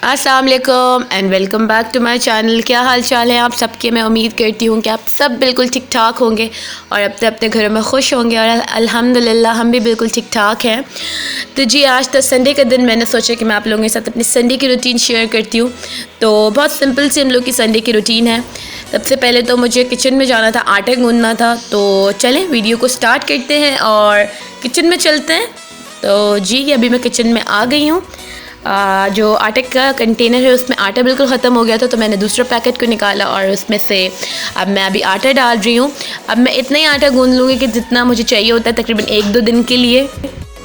अस्सलाम वालेकुम and welcome back to my channel. क्या हाल चाल है आप सबके। मैं उम्मीद करती हूँ कि आप सब बिल्कुल ठीक ठाक होंगे और अपने अपने घरों में खुश होंगे और अल्हम्दुलिल्लाह हम भी बिल्कुल ठीक ठाक हैं। तो जी आज तो संडे का दिन, मैंने सोचा कि मैं आप लोगों के साथ अपनी संडे की रूटीन शेयर करती हूँ। तो बहुत सिंपल सी हम लोग की संडे की रूटीन है। सबसे पहले तो मुझे किचन में जाना था, आटा गूंदना था। तो चलें वीडियो को स्टार्ट करते हैं और किचन में चलते हैं। तो जी अभी मैं किचन में आ गई हूँ। जो आटे का कंटेनर है उसमें आटा बिल्कुल ख़त्म हो गया था, तो मैंने दूसरा पैकेट को निकाला और उसमें से अब मैं अभी आटा डाल रही हूँ। अब मैं इतना ही आटा गूंद लूँगी कि जितना मुझे चाहिए होता है, तकरीबन 1-2 दिन के लिए।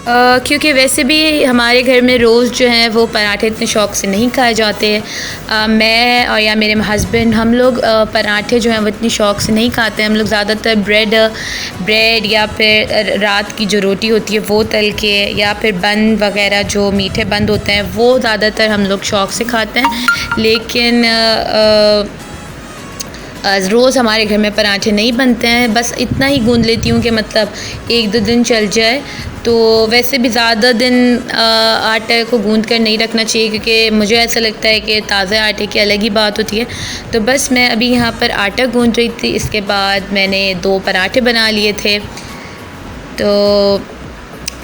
क्योंकि वैसे भी हमारे घर में रोज़ जो है वो पराठे इतने शौक़ से नहीं खाए जाते हैं। मैं और या मेरे हस्बैंड, हम लोग पराठे जो हैं वो इतनी शौक़ से नहीं खाते हैं। हम लोग ज़्यादातर ब्रेड या फिर रात की जो रोटी होती है वो तल के, या फिर बंद वगैरह जो मीठे बंद होते हैं वो ज़्यादातर हम लोग शौक़ से खाते हैं। लेकिन रोज़ हमारे घर में पराठे नहीं बनते हैं। बस इतना ही गूंद लेती हूँ कि मतलब 1-2 दिन चल जाए। तो वैसे भी ज़्यादा दिन आटे को गूंद कर नहीं रखना चाहिए, क्योंकि मुझे ऐसा लगता है कि ताज़े आटे की अलग ही बात होती है। तो बस मैं अभी यहाँ पर आटा गूंद रही थी। इसके बाद मैंने 2 पराठे बना लिए थे। तो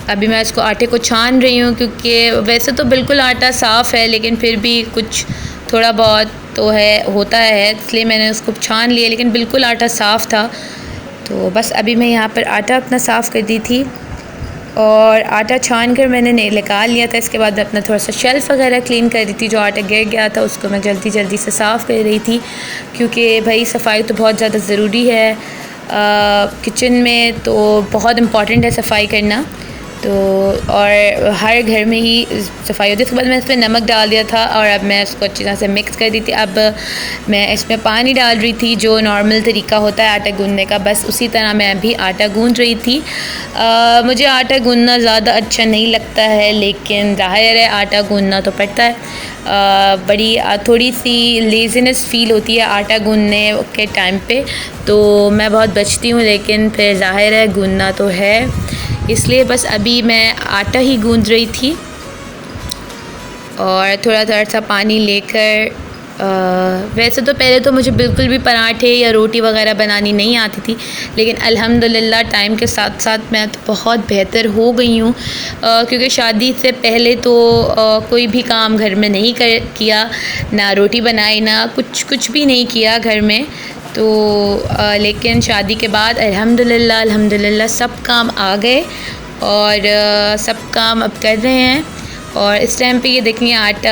अभी मैं इसको आटे को छान रही हूँ, क्योंकि वैसे तो बिल्कुल आटा साफ़ है लेकिन फिर भी कुछ थोड़ा बहुत तो होता है, इसलिए मैंने उसको छान लिया, लेकिन बिल्कुल आटा साफ़ था। तो बस अभी मैं यहाँ पर आटा अपना साफ़ कर दी थी और आटा छान कर मैंने निकाल लिया था। इसके बाद अपना थोड़ा सा शेल्फ़ वगैरह क्लीन कर रही थी। जो आटा गिर गया था उसको मैं जल्दी जल्दी से साफ़ कर रही थी, क्योंकि भाई सफाई तो बहुत ज़्यादा ज़रूरी है। किचन में तो बहुत इम्पॉर्टेंट है सफाई करना। तो और हर घर में ही सफाई होती है। उसके बाद मैं इसमें नमक डाल दिया था और अब मैं इसको अच्छी तरह से मिक्स कर दी थी। अब मैं इसमें पानी डाल रही थी, जो नॉर्मल तरीका होता है आटा गूंदने का, बस उसी तरह मैं अभी आटा गूंद रही थी। मुझे आटा गूंदना ज़्यादा अच्छा नहीं लगता है, लेकिन ज़ाहिर है आटा गूंदना तो पड़ता है। बड़ी थोड़ी सी लेज़ीनेस फ़ील होती है आटा गूंदने के टाइम पे, तो मैं बहुत बचती हूँ, लेकिन फिर ज़ाहिर है गूंदना तो है, इसलिए बस अभी मैं आटा ही गूंद रही थी। और थोड़ा थोड़ा सा पानी लेकर वैसे तो पहले तो मुझे बिल्कुल भी पराठे या रोटी वगैरह बनानी नहीं आती थी, लेकिन अल्हम्दुलिल्लाह टाइम के साथ साथ मैं तो बहुत बेहतर हो गई हूँ। क्योंकि शादी से पहले तो कोई भी काम घर में नहीं किया, ना रोटी बनाई, ना कुछ भी नहीं किया घर में। तो लेकिन शादी के बाद अल्हम्दुलिल्लाह सब काम आ गए और सब काम अब कर रहे हैं। और इस टाइम पे ये देखिए आटा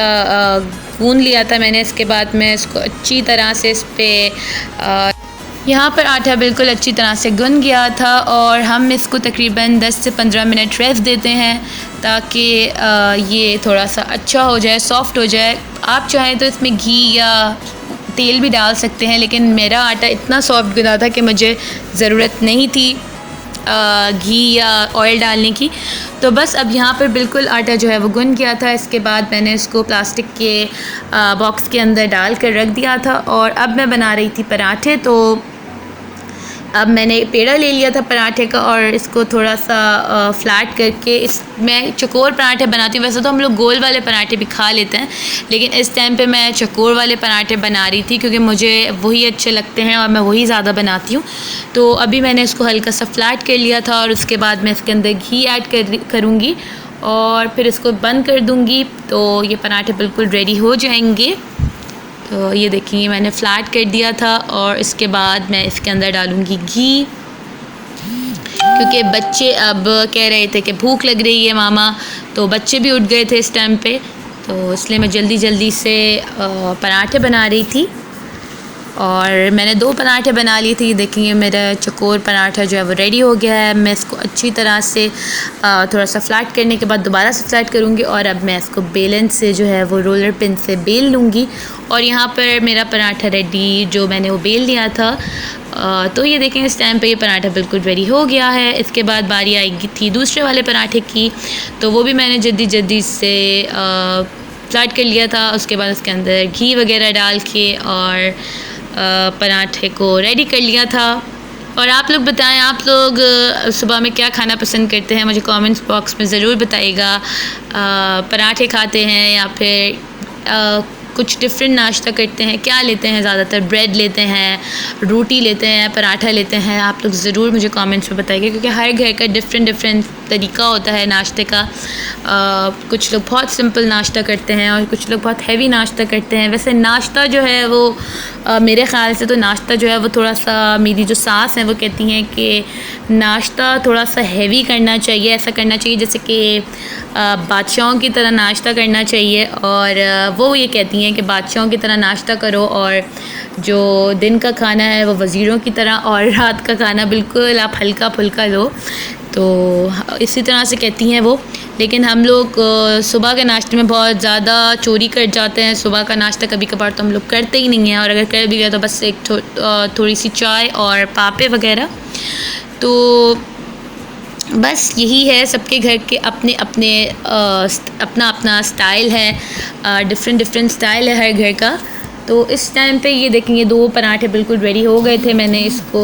गूंद लिया था मैंने। इसके बाद मैं इसको अच्छी तरह से इस पर यहाँ पर आटा बिल्कुल अच्छी तरह से गुन गया था और हम इसको तकरीबन 10 से 15 मिनट रेस्ट देते हैं, ताकि ये थोड़ा सा अच्छा हो जाए, सॉफ़्ट हो जाए। आप चाहें तो इसमें घी या तेल भी डाल सकते हैं, लेकिन मेरा आटा इतना सॉफ्ट गुना था कि मुझे ज़रूरत नहीं थी घी या ऑयल डालने की। तो बस अब यहाँ पर बिल्कुल आटा जो है वो गुन गया था। इसके बाद मैंने इसको प्लास्टिक के बॉक्स के अंदर डाल कर रख दिया था और अब मैं बना रही थी पराठे। तो अब मैंने पेड़ा ले लिया था पराठे का और इसको थोड़ा सा फ्लैट करके मैं चकोर पराठे बनाती हूँ। वैसे तो हम लोग गोल वाले पराठे भी खा लेते हैं, लेकिन इस टाइम पे मैं चकोर वाले पराठे बना रही थी, क्योंकि मुझे वही अच्छे लगते हैं और मैं वही ज़्यादा बनाती हूँ। तो अभी मैंने इसको हल्का सा फ्लैट कर लिया था और उसके बाद मैं इसके अंदर घी ऐड करूँगी और फिर इसको बंद कर दूँगी। तो ये पराठे बिल्कुल रेडी हो जाएंगे। तो ये देखिए मैंने फ़्लैट कर दिया था और इसके बाद मैं इसके अंदर डालूँगी घी, क्योंकि बच्चे अब कह रहे थे कि भूख लग रही है मामा, तो बच्चे भी उठ गए थे इस टाइम पे, तो इसलिए मैं जल्दी जल्दी से पराठे बना रही थी। और मैंने 2 पराठे बना लिए थे। ये देखिए मेरा चकोर पराठा जो है वो रेडी हो गया है। मैं इसको अच्छी तरह से थोड़ा सा फ्लैट करने के बाद दोबारा से फ्लैट करूँगी और अब मैं इसको बेलन से जो है वो रोलर पिन से बेल लूँगी। और यहाँ पर मेरा पराठा रेडी जो मैंने वो बेल लिया था। तो ये देखें इस टाइम पे ये पराठा बिल्कुल रेडी हो गया है। इसके बाद बारी आएगी थी दूसरे वाले पराठे की, तो वो भी मैंने जल्दी से फ्लैट कर लिया था। उसके बाद उसके अंदर घी वगैरह डाल के और पराठे को रेडी कर लिया था। और आप लोग बताएं, आप लोग सुबह में क्या खाना पसंद करते हैं, मुझे कमेंट्स बॉक्स में ज़रूर बताइएगा। पराठे खाते हैं या फिर कुछ डिफरेंट नाश्ता करते हैं। क्या लेते हैं? ज़्यादातर ब्रेड लेते हैं, रोटी लेते हैं, पराठा लेते हैं। आप लोग ज़रूर मुझे कमेंट्स में बताइए, क्योंकि हर घर का डिफरेंट तरीका होता है नाश्ते का। कुछ लोग बहुत सिंपल नाश्ता करते हैं और कुछ लोग बहुत हैवी नाश्ता करते हैं। वैसे नाश्ता जो है वो मेरे ख़्याल से तो नाश्ता जो है वो थोड़ा सा, मेरी जो सास हैं वो कहती हैं कि नाश्ता थोड़ा सा हैवी करना चाहिए। ऐसा करना चाहिए जैसे कि बादशाहों की तरह नाश्ता करना चाहिए। और वो ये कहती हैं कि बादशाहों की तरह नाश्ता करो और जो दिन का खाना है वो वज़ीरों की तरह, और रात का खाना बिल्कुल आप हल्का फुल्का लो। तो इसी तरह से कहती हैं वो। लेकिन हम लोग सुबह के नाश्ते में बहुत ज़्यादा चोरी कर जाते हैं। सुबह का नाश्ता कभी कभार तो हम लोग करते ही नहीं हैं, और अगर कर भी गया तो बस एक थोड़ी सी चाय और पापे वगैरह। तो बस यही है, सबके घर के अपने अपने अपना अपना स्टाइल है, डिफरेंट स्टाइल है हर घर का। तो इस टाइम पे ये देखेंगे 2 पराठे बिल्कुल रेडी हो गए थे। मैंने इसको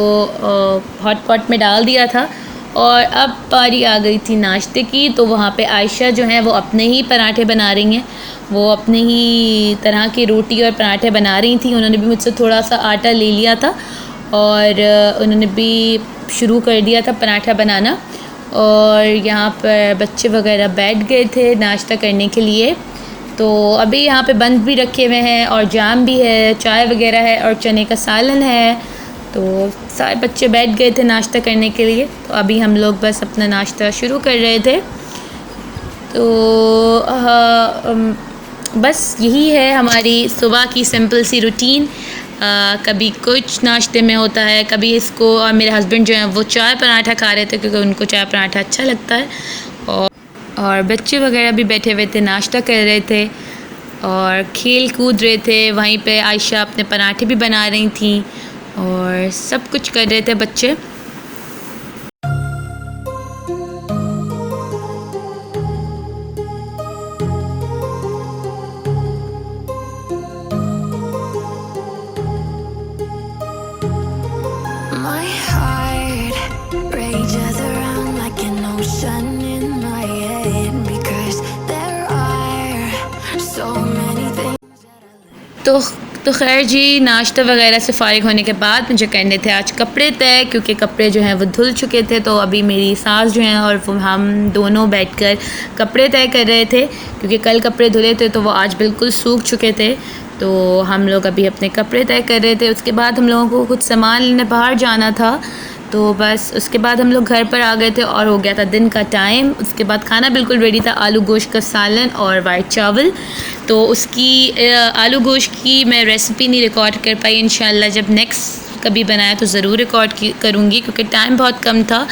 हॉट पॉट में डाल दिया था और अब बारी आ गई थी नाश्ते की। तो वहाँ पे आयशा जो हैं वो अपने ही पराठे बना रही हैं। वो अपने ही तरह की रोटी और पराठे बना रही थी। उन्होंने भी मुझसे थोड़ा सा आटा ले लिया था और उन्होंने भी शुरू कर दिया था पराठा बनाना। और यहाँ पर बच्चे वगैरह बैठ गए थे नाश्ता करने के लिए। तो अभी यहाँ पे बंद भी रखे हुए हैं और जाम भी है, चाय वगैरह है और चने का सालन है। तो सारे बच्चे बैठ गए थे नाश्ता करने के लिए। तो अभी हम लोग बस अपना नाश्ता शुरू कर रहे थे। तो बस यही है हमारी सुबह की सिंपल सी रूटीन। कभी कुछ नाश्ते में होता है, कभी इसको, और मेरे हस्बैंड जो हैं वो चाय पराठा खा रहे थे क्योंकि उनको चाय पराठा अच्छा लगता है। और बच्चे वगैरह भी बैठे हुए थे, नाश्ता कर रहे थे और खेल कूद रहे थे। वहीं पे आयशा अपने पराठे भी बना रही थी और सब कुछ कर रहे थे बच्चे। My heart rages around like an ocean in my head because there are so many things तो खैर जी, नाश्ता वगैरह से फ़ारिग होने के बाद मुझे करने थे आज कपड़े तय, क्योंकि कपड़े जो हैं वो धुल चुके थे। तो अभी मेरी सास जो हैं और वो हम दोनों बैठकर कपड़े तय कर रहे थे, क्योंकि कल कपड़े धुले थे तो वो आज बिल्कुल सूख चुके थे। तो हम लोग अभी अपने कपड़े तय कर रहे थे। उसके बाद हम लोगों को कुछ सामान लेने बाहर जाना था। तो बस उसके बाद हम लोग घर पर आ गए थे और हो गया था दिन का टाइम। उसके बाद खाना बिल्कुल रेडी था, आलू गोश्त का सालन और वाइट चावल। तो उसकी आलू गोश्त की मैं रेसिपी नहीं रिकॉर्ड कर पाई। इंशाल्लाह जब नेक्स्ट कभी बनाया तो ज़रूर रिकॉर्ड करूँगी, क्योंकि टाइम बहुत कम था।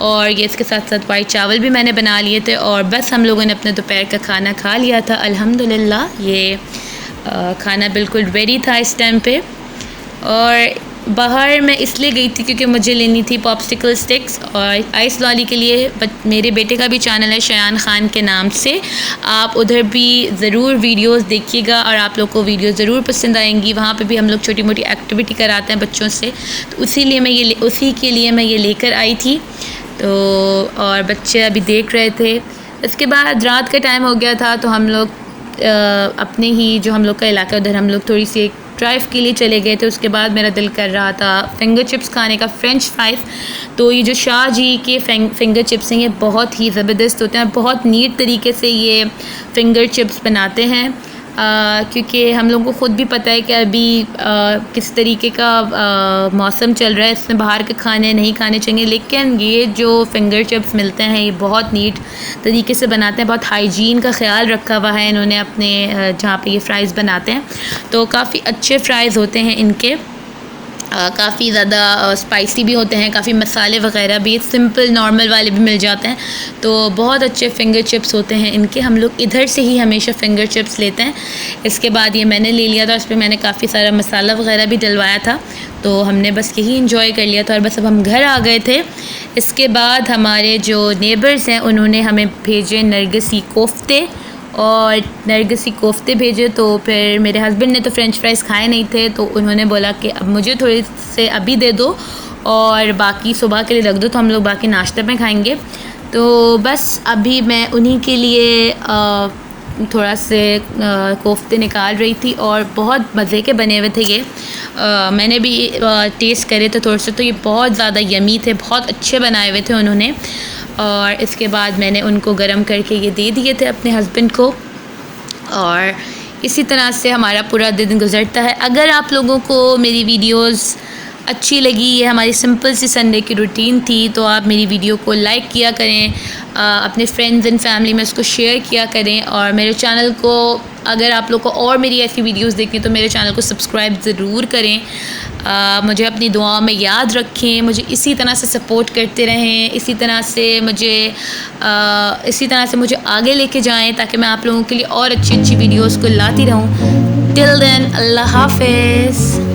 और ये इसके साथ साथ वाइट चावल भी मैंने बना लिए थे। और बस हम लोगों ने अपने दोपहर का खाना खा लिया था अल्हम्दुलिल्लाह। ये खाना बिल्कुल रेडी था इस टाइम पे। और बाहर मैं इसलिए गई थी क्योंकि मुझे लेनी थी पॉप्सिकल स्टिक्स और आइस लॉली के लिए। मेरे बेटे का भी चैनल है शयान ख़ान के नाम से, आप उधर भी ज़रूर वीडियोस देखिएगा और आप लोग को वीडियो ज़रूर पसंद आएंगी। वहाँ पे भी हम लोग छोटी मोटी एक्टिविटी कराते हैं बच्चों से, तो उसी के लिए मैं ये लेकर आई थी। तो और बच्चे अभी देख रहे थे। इसके बाद रात का टाइम हो गया था, तो हम लोग अपने ही जो हम लोग का इलाका उधर हम लोग थोड़ी सी ड्राइव के लिए चले गए थे। उसके बाद मेरा दिल कर रहा था फिंगर चिप्स खाने का, फ्रेंच फ्राइज़। तो ये जो शाह जी के फिंगर चिप्स हैं ये बहुत ही ज़बरदस्त होते हैं और बहुत नीट तरीके से ये फिंगर चिप्स बनाते हैं। क्योंकि हम लोगों को ख़ुद भी पता है कि अभी किस तरीके का मौसम चल रहा है, इसमें बाहर के खाने नहीं खाने चाहिए। लेकिन ये जो फिंगर चिप्स मिलते हैं ये बहुत नीट तरीके से बनाते हैं, बहुत हाइजीन का ख्याल रखा हुआ है इन्होंने अपने जहाँ पे ये फ़्राइज़ बनाते हैं। तो काफ़ी अच्छे फ़्राइज़ होते हैं इनके, काफ़ी ज़्यादा स्पाइसी भी होते हैं, काफ़ी मसाले वगैरह भी, सिंपल नॉर्मल वाले भी मिल जाते हैं। तो बहुत अच्छे फिंगर चिप्स होते हैं इनके। हम लोग इधर से ही हमेशा फिंगर चिप्स लेते हैं। इसके बाद ये मैंने ले लिया था, उस पर मैंने काफ़ी सारा मसाला वगैरह भी डलवाया था। तो हमने बस यही इंजॉय कर लिया था और बस अब हम घर आ गए थे। इसके बाद हमारे जो नेबर्स हैं उन्होंने हमें भेजे नरगिसी कोफ्ते और नरगिसी कोफ्ते भेजे। तो फिर मेरे हस्बैंड ने तो फ़्रेंच फ्राइज़ खाए नहीं थे, तो उन्होंने बोला कि अब मुझे थोड़े से अभी दे दो और बाकी सुबह के लिए रख दो, तो हम लोग बाकी नाश्ते में खाएंगे। तो बस अभी मैं उन्हीं के लिए थोड़ा से कोफ्ते निकाल रही थी और बहुत मज़े के बने हुए थे ये। मैंने भी टेस्ट करे थे थोड़े से, तो ये बहुत ज़्यादा यमी थे, बहुत अच्छे बनाए हुए थे उन्होंने। और इसके बाद मैंने उनको गरम करके ये दे दिए थे अपने हस्बैंड को, और इसी तरह से हमारा पूरा दिन गुज़रता है। अगर आप लोगों को मेरी वीडियोस अच्छी लगी, ये हमारी सिंपल सी संडे की रूटीन थी, तो आप मेरी वीडियो को लाइक किया करें, अपने फ्रेंड्स एंड फैमिली में इसको शेयर किया करें, और मेरे चैनल को, अगर आप लोग को और मेरी ऐसी वीडियोस देखनी तो मेरे चैनल को सब्सक्राइब ज़रूर करें। मुझे अपनी दुआओं में याद रखें, मुझे इसी तरह से सपोर्ट करते रहें, इसी तरह से मुझे आगे लेके जाएं, ताकि मैं आप लोगों के लिए और अच्छी अच्छी वीडियोस को लाती रहूं। टिल देन, अल्लाह हाफ़िज़।